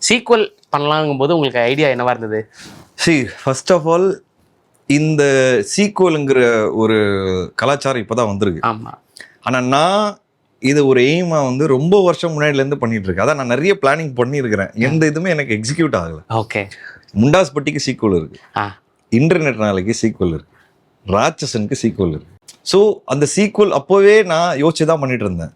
Sequel பண்ணலாங்கும் போது உங்களுக்கு idea என்னவா இருந்தது? ஃபர்ஸ்ட் ஆஃப் ஆல் இந்த சீக்வலுங்கிற ஒரு கலாச்சாரம் இப்போதான் வந்திருக்கு. ஆமா. ஆனால் நான் இது ஒரு எய்மா வந்து ரொம்ப வருஷம் முன்னாடிலேருந்து பண்ணிட்டு இருக்கேன். அதான் நான் நிறைய பிளானிங் பண்ணியிருக்கிறேன். எந்த இதுவுமே எனக்கு எக்ஸிக்யூட் ஆகலை. ஓகே. முண்டாஸ்பட்டிக்கு சீக்வல் இருக்கு, இன்டர்நெட் நாளைக்கு சீக்வல் இருக்கு, ராட்சசனுக்கு சீக்வல் இருக்கு. ஸோ அந்த சீக்வல் அப்போவே நான் யோசிச்சு தான் பண்ணிட்டு இருந்தேன்.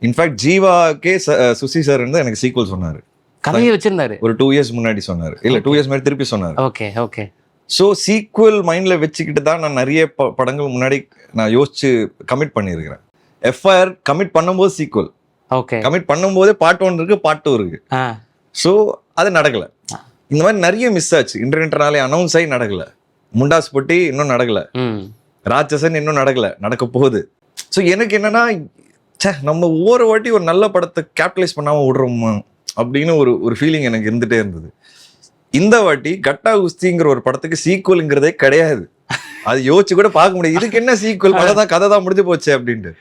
இன்ஃபேக்ட் ஜீவாக்கே சுசி சார் இருந்து எனக்கு சீக்வல் சொன்னார். கதையை வச்சிருந்தாரு ஒரு 2 years முன்னாடி சொன்னார். இல்லை 2 years முன்னாடி திருப்பி சொன்னார். Okay okay. ஸோ சீக்வல் மைண்டில் வச்சுக்கிட்டு தான் நான் நிறைய படங்கள் முன்னாடி நான் யோசிச்சு கமிட் பண்ணியிருக்கிறேன். எஃப்ஐஆர் கமிட் பண்ணும்போது சீக்வல், ஓகே, கமிட் பண்ணும்போதே பார்ட் 1 இருக்கு, பார்ட் 2 இருக்கு. ஸோ அது நடக்கலை. இந்த மாதிரி நிறைய மிஸ் ஆச்சு. இன்டர்நெட்னாலே அனௌன்ஸ் ஆகி நடக்கலை. முண்டாஸ்பட்டி இன்னும் நடக்கலை, ராட்சசன் இன்னும் நடக்கலை, நடக்க போகுது. ஸோ எனக்கு என்னன்னா, நம்ம ஒவ்வொரு வாட்டி ஒரு நல்ல படத்தை கேபிட்டலைஸ் பண்ணாமல் விடுறோமா அப்படின்னு ஒரு ஃபீலிங் எனக்கு இருந்துகிட்டே இருந்தது. இந்த வாட்டி கட்டா குஸ்திங்கிற ஒரு படத்துக்கு சீக்வலுங்கிறதே கிடையாது. அது யோசிச்சு கூட பார்க்க முடியாது. இதுக்கு என்ன சீக்வல், கதை தான் முடிஞ்சு போச்சு அப்படின்ட்டு.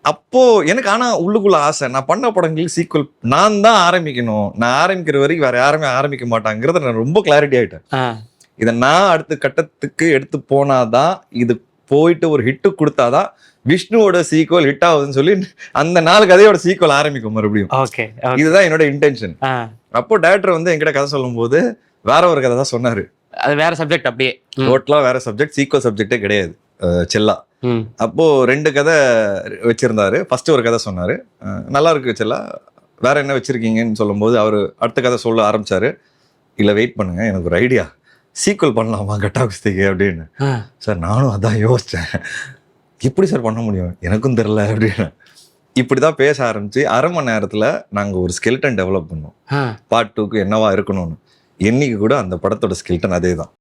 அப்போ எனக்கு ஆனா உள்ளுக்குள்ள ஆசை, நான் பண்ண படங்களுக்கு சீக்வல் நான் தான் ஆரம்பிக்கணும், நான் ஆரம்பிக்கிற வரைக்கும் வேற யாருமே ஆரம்பிக்க மாட்டாங்கிறத நான் ரொம்ப கிளாரிட்டி ஆயிட்டேன். இதை நான் அடுத்த கட்டத்துக்கு எடுத்து போனாதான், இது போயிட்டு ஒரு ஹிட்டு கொடுத்தாதான் விஷ்ணுவோட சீக்வல் ஹிட் ஆகுதுன்னு சொல்லி அந்த 4 கதையோட சீக்வல் ஆரம்பிக்கும் மறுபடியும். இதுதான் என்னோட இன்டென்ஷன். அப்போ டைரக்டர் வந்து என்கிட்ட கதை சொல்லும் போது வேற ஒரு கதை தான் சொன்னாரு. அது வேற சப்ஜெக்ட், அப்படியே டோட்டலா வேற சப்ஜெக்ட், சீக்வல் சப்ஜெக்டே கிடையாது. செல்லா அப்போ 2 கதை வச்சிருந்தாரு. ஃபர்ஸ்ட் ஒரு கதை சொன்னாரு, நல்லா இருக்கு செல்லா, வேற என்ன வச்சிருக்கீங்கன்னு சொல்லும் போது அவர் அடுத்த கதை சொல்ல ஆரம்பிச்சாரு. இல்ல வெயிட் பண்ணுங்க, எனக்கு ஒரு ஐடியா, சீக்வல் பண்ணலாமா கட்டா குஸ்திக்கு அப்படின்னு. சார் நானும் அதான் யோசிச்சேன், எப்படி சார் பண்ண முடியும், எனக்கும் தெரியல அப்படின்னு. இப்படிதான் பேச ஆரம்பிச்சு 1/2 மணி நேரத்துல நாங்க ஒரு ஸ்கெல்டன் டெவலப் பண்ணோம், பார்ட் 2க்கு என்னவா இருக்கணும்னு. என்னைக்கு கூட அந்த படத்தோட ஸ்கெல்டன் அதே தான்.